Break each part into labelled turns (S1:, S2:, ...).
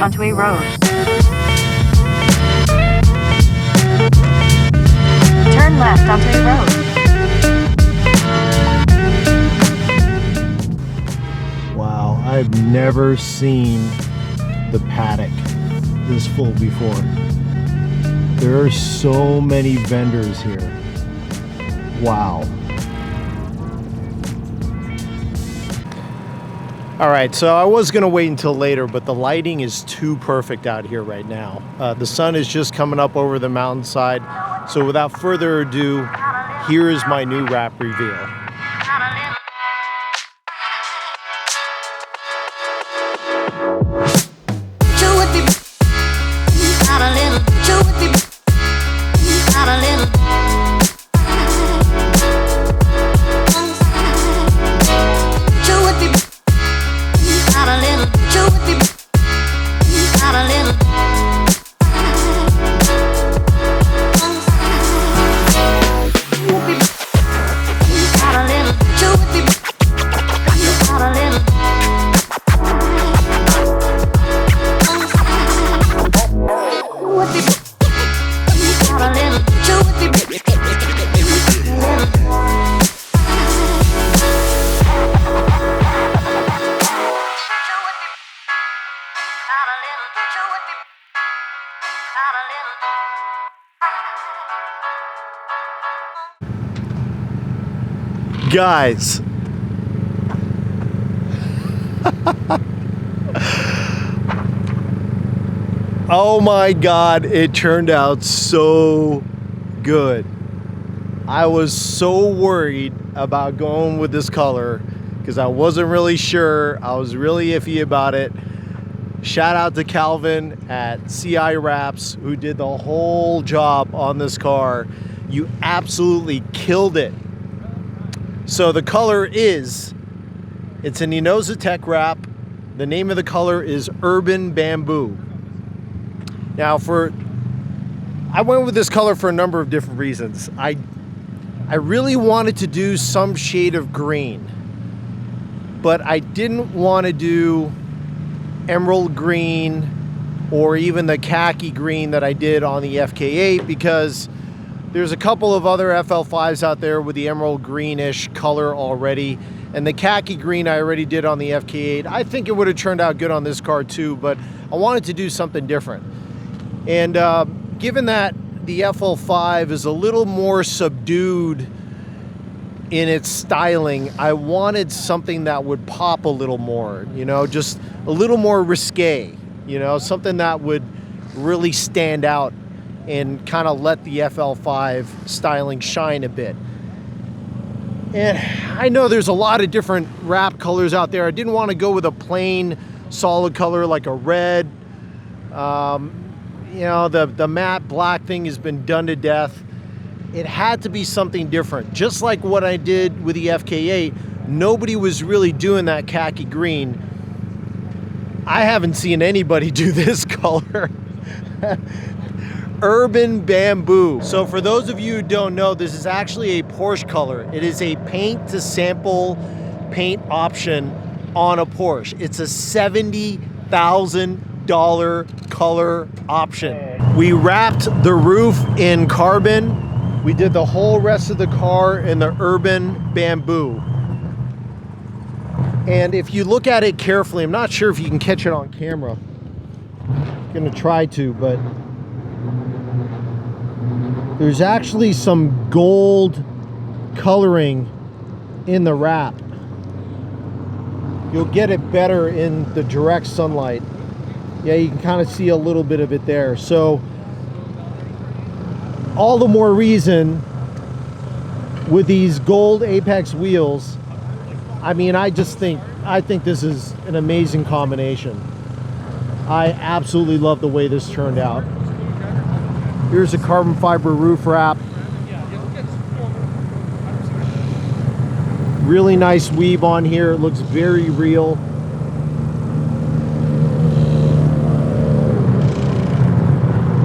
S1: onto a road. Turn left onto a road.
S2: Wow, I've never seen the paddock this full before. There are so many vendors here. Wow. All right, so I was gonna wait until later, but the lighting is too perfect out here right now. The sun is just coming up over the mountainside. So without further ado, here is my new wrap reveal. Guys, oh my God, it turned out so good. I was so worried about going with this color because I wasn't really sure. I was really iffy about it. Shout out to Calvin at CI Wraps who did the whole job on this car. You absolutely killed it. So the color is, it's an Enosa Tech wrap. The name of the color is Urban Bamboo. Now I went with this color for a number of different reasons. I really wanted to do some shade of green, but I didn't want to do emerald green or even the khaki green that I did on the FK8 because there's a couple of other FL5s out there with the emerald greenish color already, and the khaki green I already did on the FK8. I think it would have turned out good on this car too, but I wanted to do something different. And given that the FL5 is a little more subdued in its styling, I wanted something that would pop a little more, you know, just a little more risque, you know, something that would really stand out and kind of let the FL5 styling shine a bit. And I know there's a lot of different wrap colors out there. I didn't want to go with a plain solid color like a red. You know, the matte black thing has been done to death. It had to be something different. Just like what I did with the FK8, nobody was really doing that khaki green. I haven't seen anybody do this color. Urban Bamboo. So for those of you who don't know, this is actually a Porsche color. It is a paint to sample paint option on a Porsche. It's a $70,000 color option. We wrapped the roof in carbon. We did the whole rest of the car in the Urban Bamboo. And if you look at it carefully, I'm not sure if you can catch it on camera. I'm gonna try to, but there's actually some gold coloring in the wrap. You'll get it better in the direct sunlight. Yeah, you can kind of see a little bit of it there. So all the more reason with these gold Apex wheels. I mean, I think this is an amazing combination. I absolutely love the way this turned out. Here's a carbon fiber roof wrap. Really nice weave on here. It looks very real.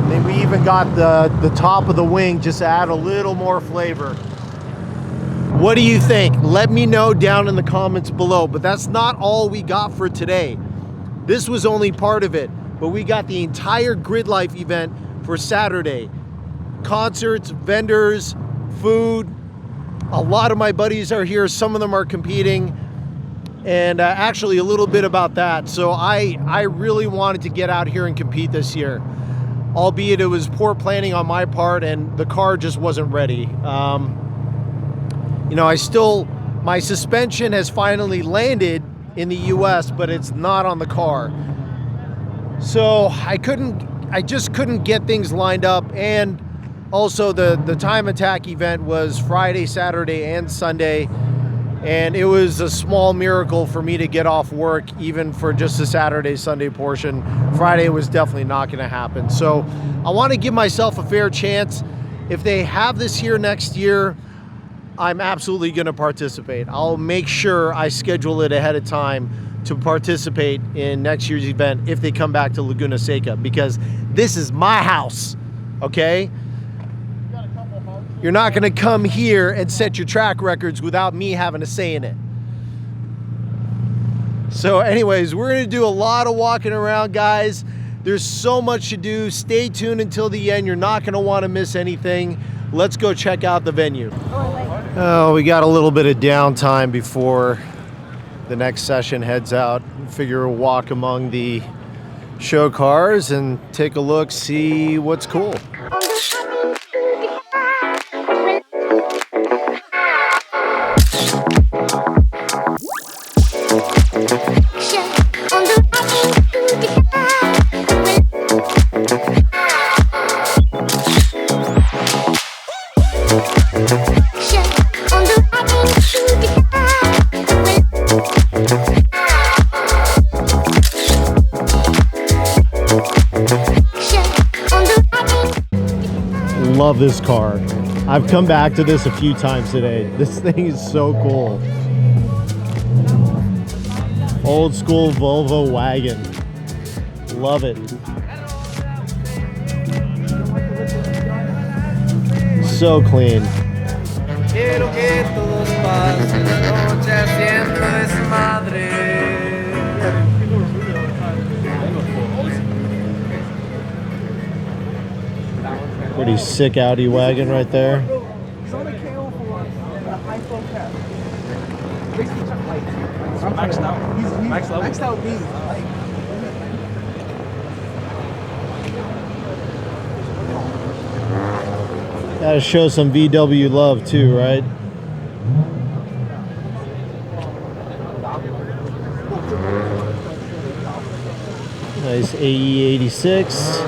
S2: And then we even got the top of the wing just to add a little more flavor. What do you think? Let me know down in the comments below. But that's not all we got for today. This was only part of it. but we got the entire Gridlife event for Saturday. Concerts, vendors, food. A lot of my buddies are here. Some of them are competing. And actually a little bit about that. So I really wanted to get out here and compete this year, albeit it was poor planning on my part and the car just wasn't ready. You know, my suspension has finally landed in the US, but it's not on the car. So I just couldn't get things lined up. And also the Time Attack event was Friday, Saturday, and Sunday. And it was a small miracle for me to get off work, even for just the Saturday, Sunday portion. Friday was definitely not gonna happen. So I wanna give myself a fair chance. If they have this here next year, I'm absolutely gonna participate. I'll make sure I schedule it ahead of time to participate in next year's event if they come back to Laguna Seca, because this is my house, okay? You're not gonna come here and set your track records without me having a say in it. So anyways, we're gonna do a lot of walking around, guys. There's so much to do. Stay tuned until the end. You're not gonna wanna miss anything. Let's go check out the venue. Oh, we got a little bit of downtime before the next session heads out. Figure we'll walk among the show cars and take a look, see what's cool. Love this car. I've come back to this a few times today. This thing is so cool. Old school Volvo wagon. Love it. So clean. Quiero que todos pasen la noche haciendo desmadre. Pretty sick Audi wagon right there. Maxed out. Gotta show some VW love too, right? Nice AE 86.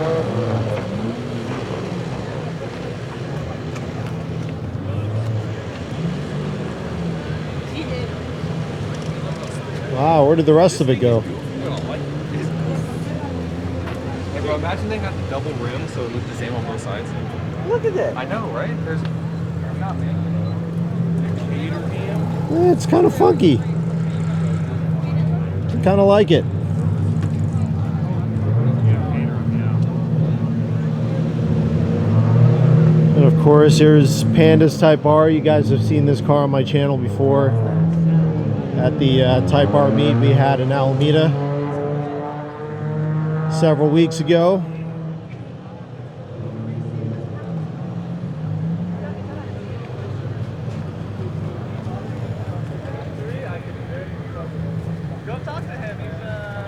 S2: Wow, where did the rest of it go?
S3: Hey bro, imagine they got the double rim so it looks the same on both sides.
S4: Look at that.
S3: I know, right? There's not man.
S2: It's kind of funky. I kind of like it. And of course, here's Panda's Type R. You guys have seen this car on my channel before. At the Type R meet we had in Alameda several weeks ago.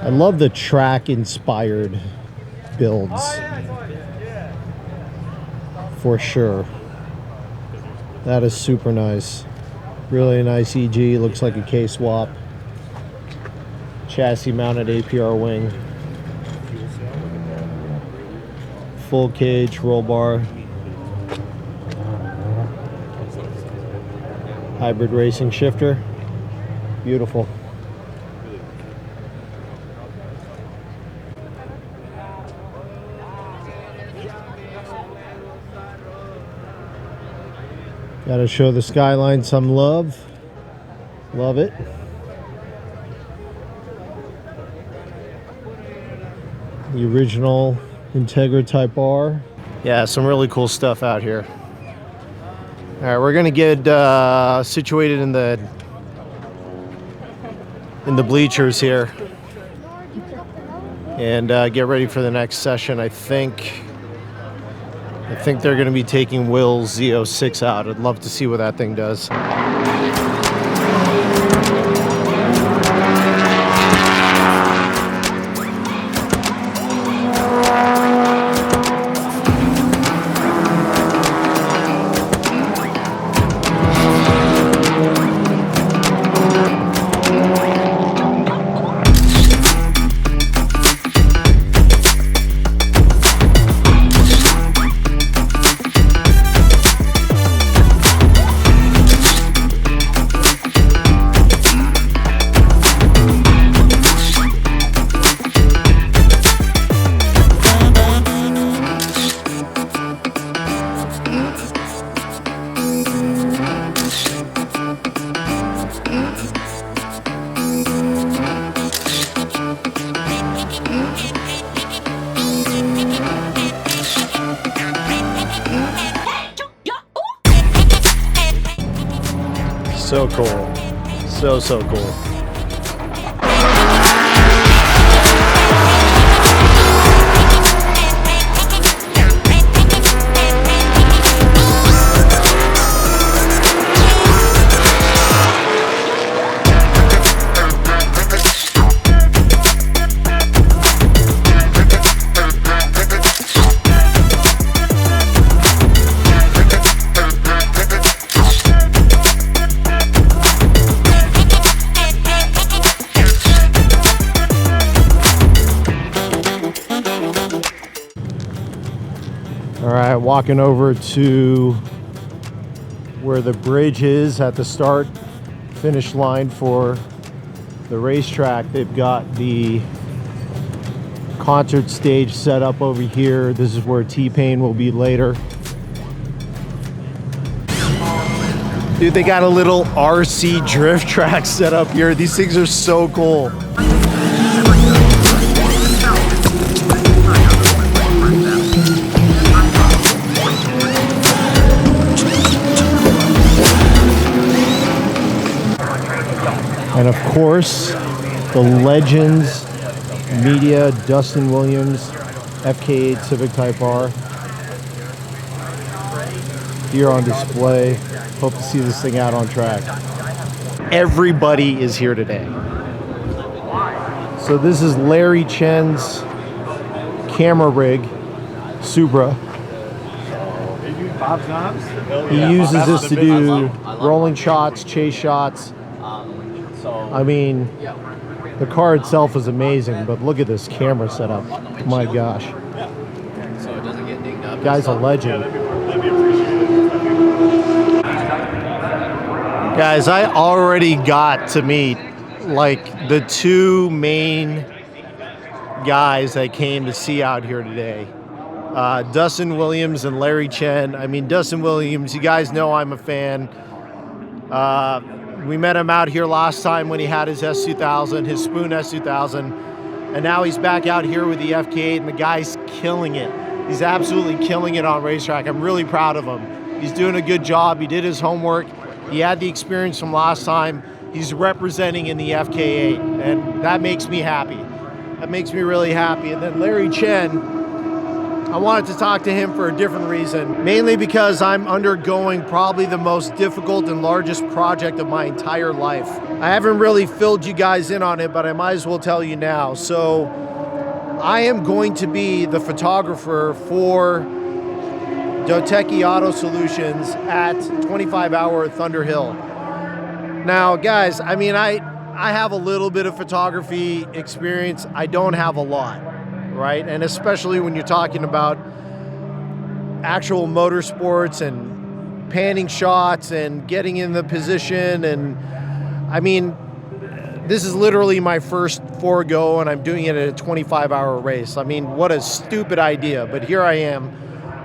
S2: I love the track inspired builds. For sure. That is super nice. Really nice EG, looks like a K-swap. Chassis mounted APR wing. Full cage, roll bar. Hybrid racing shifter. Beautiful. Gotta show the Skyline some love. Love it. The original Integra Type R. Yeah, some really cool stuff out here. All right, we're gonna get situated in the bleachers here. and get ready for the next session. I think they're going to be taking Will's Z06 out. I'd love to see what that thing does. So cool. So cool. All right, walking over to where the bridge is at the start finish line for the racetrack. They've got the concert stage set up over here. This is where T-Pain will be later. Dude, they got a little RC drift track set up here. These things are so cool. And of course, the Legends Media Dustin Williams FK8 Civic Type R here on display. Hope to see this thing out on track. Everybody is here today. So this is Larry Chen's camera rig, Supra. He uses this to do rolling shots, chase shots. I mean, the car itself is amazing, but look at this camera setup. My gosh. Guy's a legend. Guys, I already got to meet like the two main guys I came to see out here today. Dustin Williams and Larry Chen. I mean, Dustin Williams, you guys know I'm a fan. We met him out here last time when he had his S2000, his Spoon S2000, and now he's back out here with the FK8, and the guy's killing it. He's absolutely killing it on racetrack. I'm really proud of him. He's doing a good job. He did his homework. He had the experience from last time. He's representing in the FK8, and that makes me happy. That makes me really happy. And then Larry Chen, I wanted to talk to him for a different reason, mainly because I'm undergoing probably the most difficult and largest project of my entire life. I haven't really filled you guys in on it, but I might as well tell you now. So I am going to be the photographer for Doteki Auto Solutions at 25 Hour Thunder Hill. Now, guys, I mean, I have a little bit of photography experience. I don't have a lot. Right? And especially when you're talking about actual motorsports and panning shots and getting in the position. And I mean, this is literally my first forego, and I'm doing it at a 25-hour race. I mean, what a stupid idea, but here I am.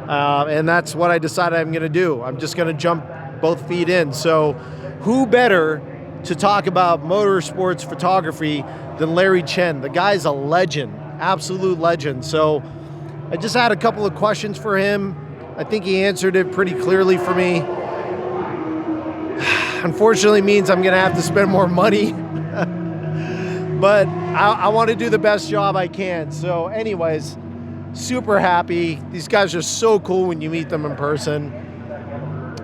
S2: And that's what I decided I'm going to do. I'm just going to jump both feet in. So who better to talk about motorsports photography than Larry Chen? The guy's a legend. Absolute legend. So I just had a couple of questions for him. I think he answered it pretty clearly for me. Unfortunately means I'm gonna have to spend more money. but I want to do the best job I can. So anyways, super happy. These guys are so cool when you meet them in person.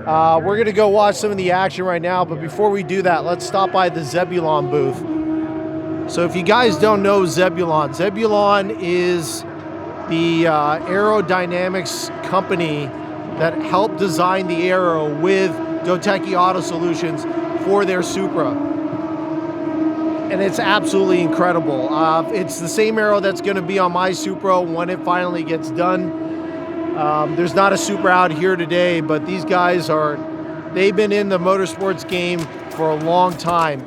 S2: We're gonna go watch some of the action right now, but before we do that, let's stop by the Zebulon booth. So if you guys don't know Zebulon, Zebulon is the aerodynamics company that helped design the aero with Doteki Auto Solutions for their Supra. And it's absolutely incredible. It's the same aero that's gonna be on my Supra when it finally gets done. There's not a Supra out here today, but these guys they've been in the motorsports game for a long time.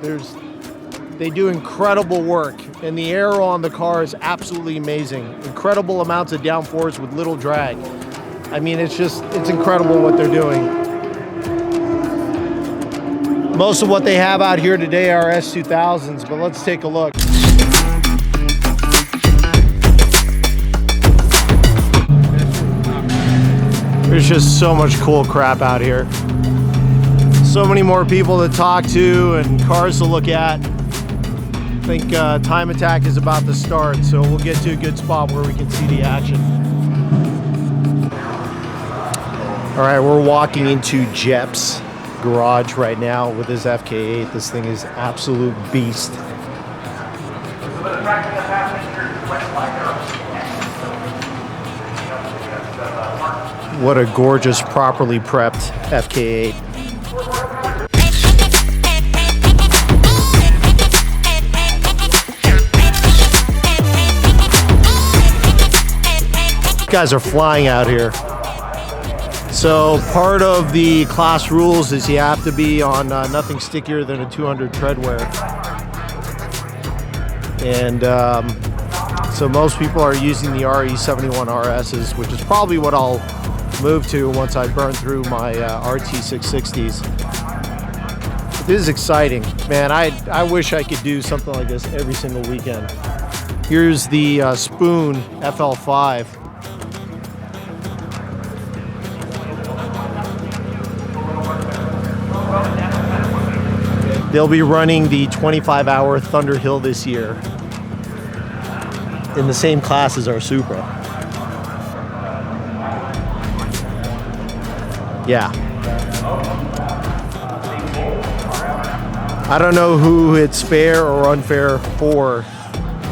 S2: They do incredible work, and the aero on the car is absolutely amazing. Incredible amounts of downforce with little drag. I mean, it's incredible what they're doing. Most of what they have out here today are S2000s, but let's take a look. There's just so much cool crap out here. So many more people to talk to and cars to look at. I think Time Attack is about to start, so we'll get to a good spot where we can see the action. All right, we're walking into Jep's garage right now with his FK8. This thing is absolute beast. What a gorgeous, properly prepped FK8. Guys are flying out here. So part of the class rules is you have to be on nothing stickier than a 200 treadwear. And so most people are using the RE71 RSs, which is probably what I'll move to once I burn through my RT660s. This is exciting, man. I wish I could do something like this every single weekend. Here's the Spoon FL5. They'll be running the 25-hour Thunderhill this year in the same class as our Supra. Yeah. I don't know who it's fair or unfair for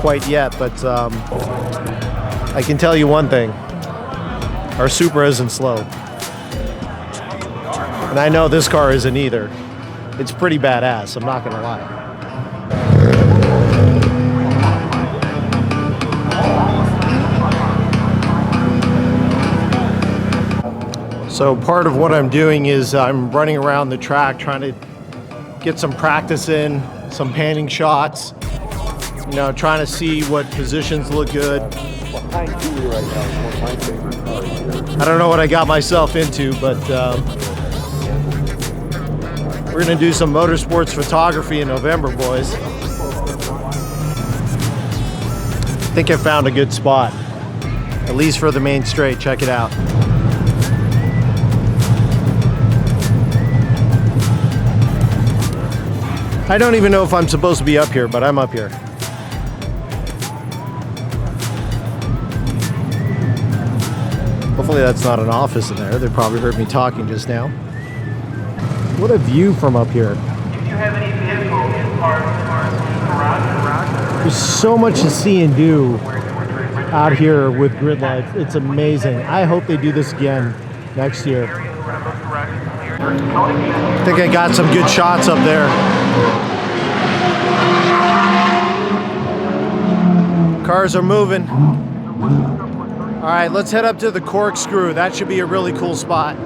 S2: quite yet, but I can tell you one thing. Our Supra isn't slow. And I know this car isn't either. It's pretty badass, I'm not gonna lie. So part of what I'm doing is I'm running around the track trying to get some practice in, some panning shots, you know, trying to see what positions look good. I don't know what I got myself into, but we're gonna do some motorsports photography in November, boys. I think I found a good spot, at least for the main straight. Check it out. I don't even know if I'm supposed to be up here, but I'm up here. Hopefully that's not an office in there. They probably heard me talking just now. What a view from up here. There's so much to see and do out here with Gridlife. It's amazing. I hope they do this again next year. I think I got some good shots up there. Cars are moving. All right, let's head up to the Corkscrew. That should be a really cool spot.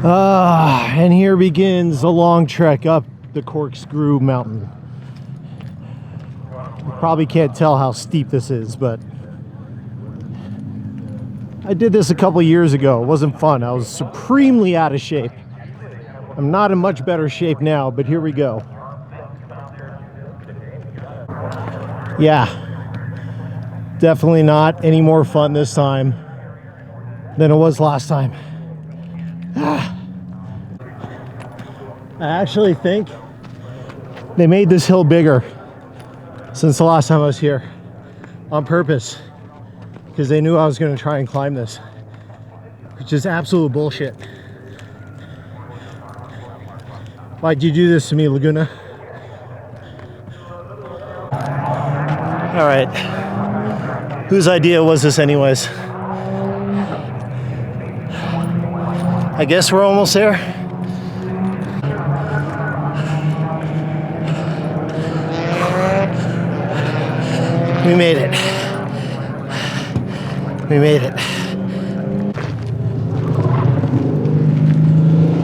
S2: And here begins a long trek up the Corkscrew Mountain. You probably can't tell how steep this is, but I did this a couple years ago. It wasn't fun. I was supremely out of shape. I'm not in much better shape now, but here we go. Yeah, definitely not any more fun this time than it was last time. I actually think They made this hill bigger since the last time I was here on purpose because they knew I was going to try and climb this, which is absolute bullshit. Why'd you do this to me, Laguna? All right, whose idea was this anyways? I guess we're almost there. We made it. We made it.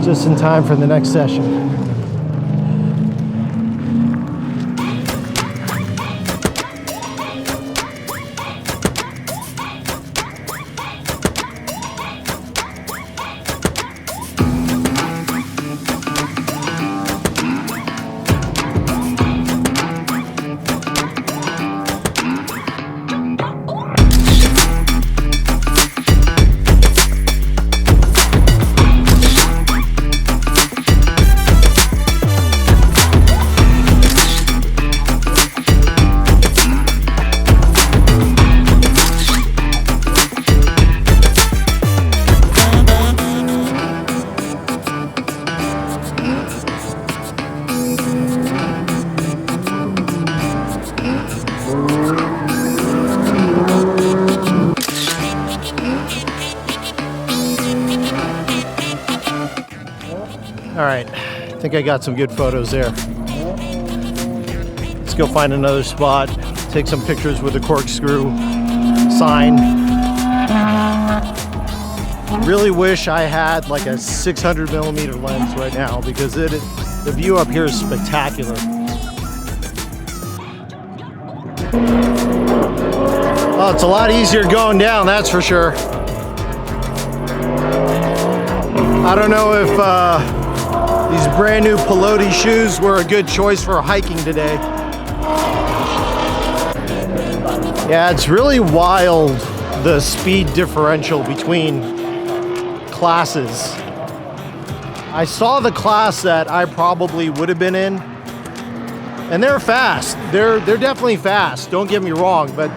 S2: Just in time for the next session. All right, I think I got some good photos there. Let's go find another spot, take some pictures with the corkscrew sign. Really wish I had like a 600mm lens right now because the view up here is spectacular. Oh, it's a lot easier going down, that's for sure. I don't know if these brand new Pelote shoes were a good choice for hiking today. Yeah, it's really wild, the speed differential between classes. I saw the class that I probably would have been in, and they're fast. They're definitely fast, don't get me wrong, but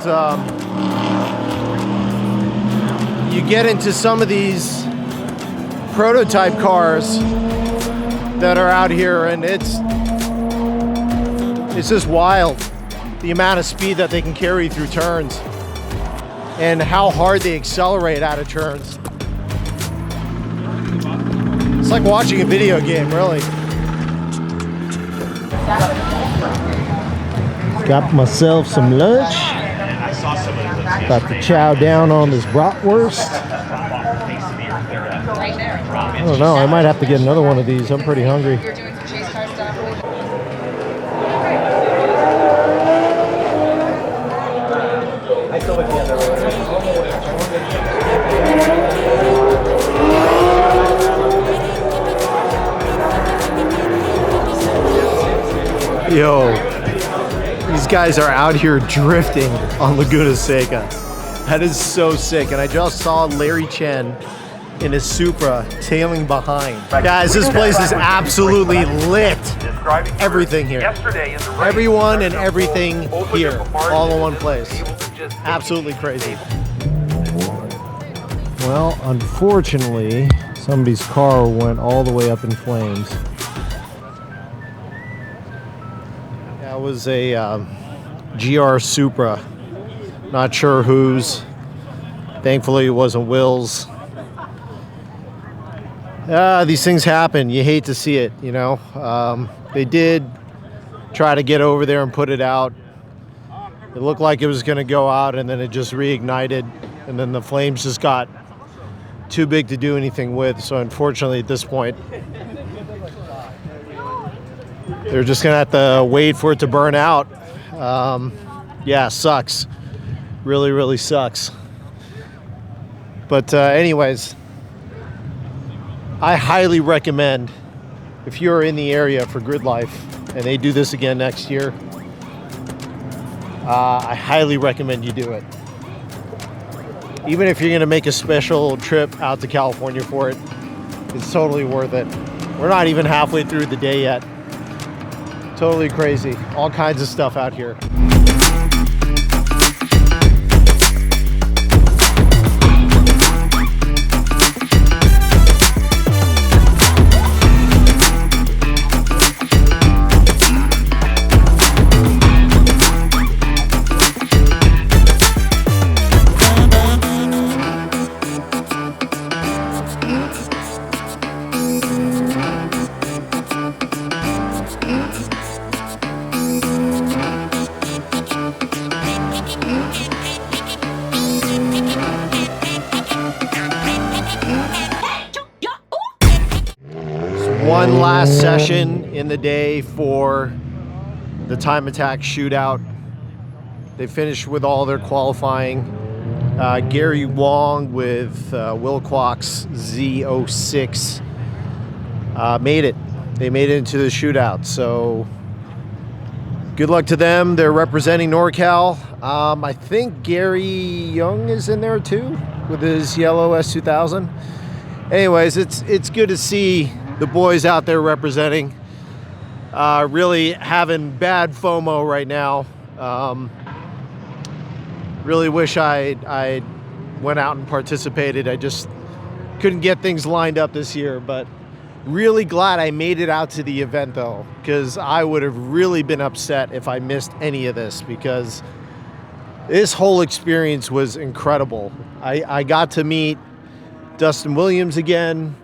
S2: you get into some of these prototype cars that are out here and it's just wild, the amount of speed that they can carry through turns and how hard they accelerate out of turns. It's like watching a video game, really. Got myself some lunch. About to chow down on this bratwurst. I don't know, I might have to get another one of these. I'm pretty hungry. Yo, these guys are out here drifting on Laguna Seca. That is so sick. And I just saw Larry Chen in his Supra tailing behind. Guys, this place is absolutely lit. Everything here. Everyone and everything here. All in one place. Absolutely crazy. Well, unfortunately, somebody's car went all the way up in flames. That was a GR Supra. Not sure whose. Thankfully, it wasn't Will's. These things happen. You hate to see it, you know. They did try to get over there and put it out. It looked like it was going to go out, and then it just reignited, and then the flames just got too big to do anything with. So unfortunately, at this point, they're just going to have to wait for it to burn out. Yeah, sucks. Really, really sucks. But anyways, I highly recommend, if you're in the area for Gridlife and they do this again next year, I highly recommend you do it. Even if you're going to make a special trip out to California for it, it's totally worth it. We're not even halfway through the day yet. Totally crazy. All kinds of stuff out here. One last session in the day for the Time Attack shootout. They finished with all their qualifying. Gary Wong with Wilcox Z06 made it. They made it into the shootout. So good luck to them. They're representing NorCal. I think Gary Young is in there too with his yellow S2000. Anyways, it's good to see the boys out there representing. Really having bad FOMO right now. Really wish I went out and participated. I just couldn't get things lined up this year, but really glad I made it out to the event though, because I would have really been upset if I missed any of this, because this whole experience was incredible. I got to meet Dustin Williams again.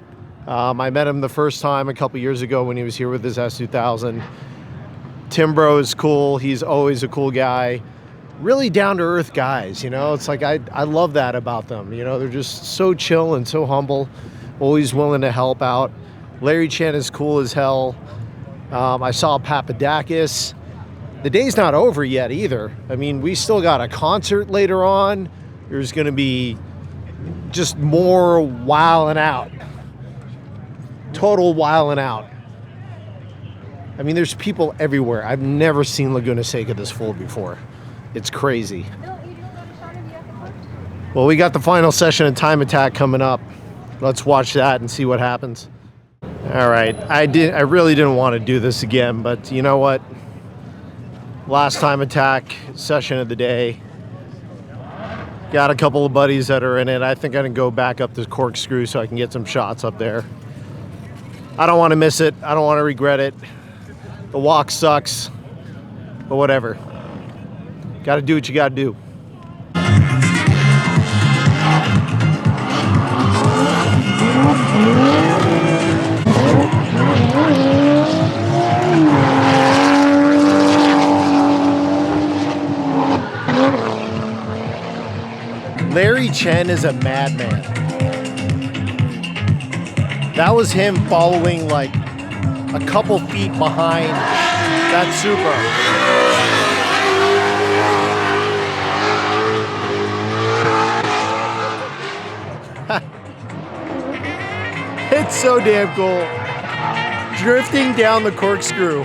S2: I met him the first time a couple years ago when he was here with his S2000. Timbro is cool. He's always a cool guy. Really down-to-earth guys, you know? It's like I love that about them. You know, they're just so chill and so humble, always willing to help out. Larry Chen is cool as hell. I saw Papadakis. The day's not over yet either. I mean, we still got a concert later on. There's going to be just more wilding out. Total wilding out. I mean, there's people everywhere. I've never seen Laguna Seca this full before. It's crazy. Well, we got the final session of Time Attack coming up. Let's watch that and see what happens. All right, I really didn't want to do this again, but you know what? Last Time Attack session of the day. Got a couple of buddies that are in it. I think I can go back up this corkscrew so I can get some shots up there. I don't want to miss it. I don't want to regret it. The walk sucks, but whatever. Got to do what you got to do. Larry Chen is a madman. That was him following like a couple feet behind that Supra. It's so damn cool. Drifting down the corkscrew.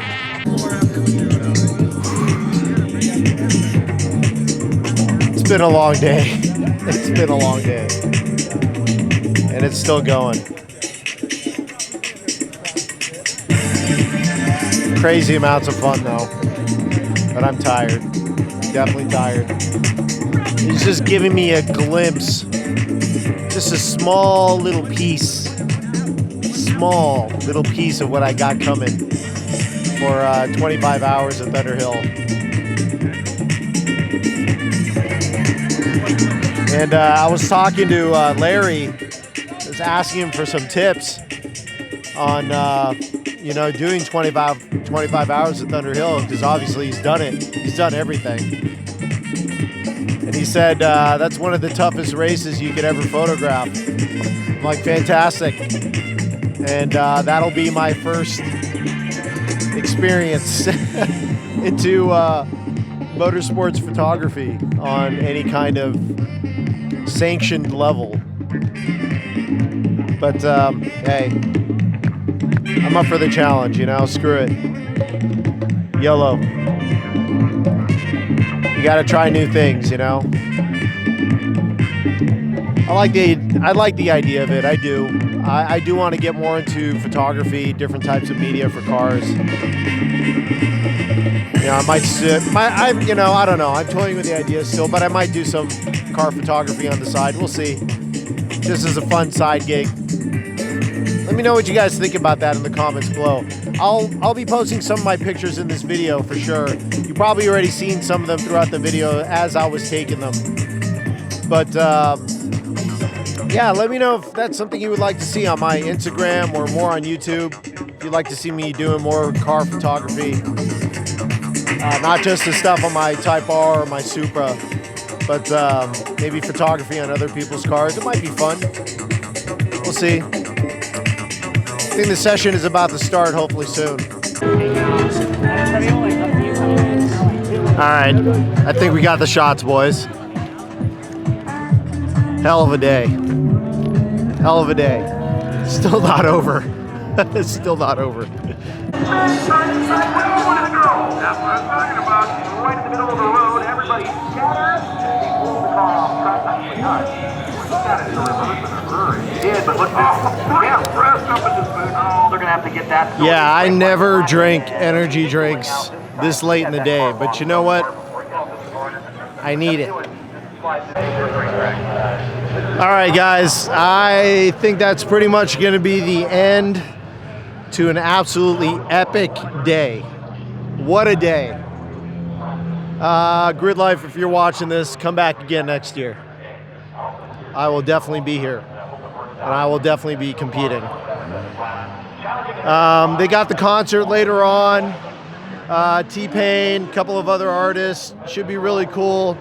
S2: It's been a long day. It's been a long day. And it's still going. Crazy amounts of fun though. But I'm tired. Definitely tired. He's just giving me a glimpse. Just a small little piece of what I got coming for 25 hours at Thunder Hill. And I was talking to Larry, was asking him for some tips on, you know, doing 25 hours at Thunder Hill, because obviously he's done it. He's done everything. And he said, that's one of the toughest races you could ever photograph. I'm like, fantastic. And that'll be my first experience into motorsports photography on any kind of sanctioned level. But hey, I'm up for the challenge, you know, screw it. YOLO. You gotta try new things, you know. I like the idea of it. I do. I do want to get more into photography, different types of media for cars. I might sit. I don't know. I'm toying with the idea still, but I might do some car photography on the side. We'll see. Just as a fun side gig. Let me know what you guys think about that in the comments below. I'll be posting some of my pictures in this video for sure. You probably already seen some of them throughout the video as I was taking them. But yeah, let me know if that's something you would like to see on my Instagram or more on YouTube. If you'd like to see me doing more car photography. Not just the stuff on my Type R or my Supra, but maybe photography on other people's cars. It might be fun. We'll see. I think the session is about to start, hopefully soon. Alright, I think we got the shots, boys. Hell of a day. Hell of a day. Still not over. It's still not over.
S4: That's what I'm talking about. Right in the middle of the road, everybody scatters. He pulls the car off track. He did, but look, yeah, pressed up in this booth. Oh, they're gonna have to get that.
S2: Yeah, I never drink energy drinks this late in the day, but you know what? I need it. All right, guys, I think that's pretty much going to be the end to an absolutely epic day. What a day. Gridlife, if you're watching this, come back again next year. I will definitely be here, and I will definitely be competing. They got the concert later on. T-Pain, a couple of other artists. Should be really cool.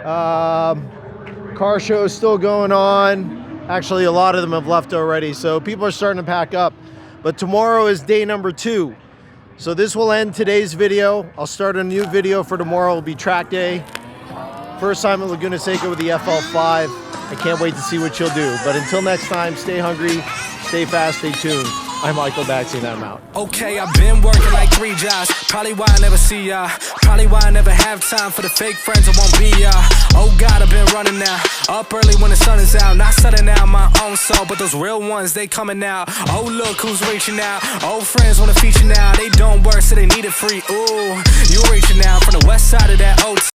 S2: Car show is still going on. Actually, a lot of them have left already, so people are starting to pack up. But tomorrow is day number 2. So this will end today's video. I'll start a new video for tomorrow. It'll be track day. First time at Laguna Seca with the FL5. I can't wait to see what you'll do. But until next time, stay hungry, stay fast, stay tuned. I'm Michael Baxi and I'm out.
S5: Okay, I've been working like 3 jobs. Probably why I never see ya. Probably why I never have time for the fake friends that won't be ya. Oh God, I've been running now. Up early when the sun is out. Not setting out my own soul, but those real ones, they coming out. Oh look who's reaching out. Old friends wanna feature now. They don't work, so they need it free. Ooh, you reaching out from the west side of that old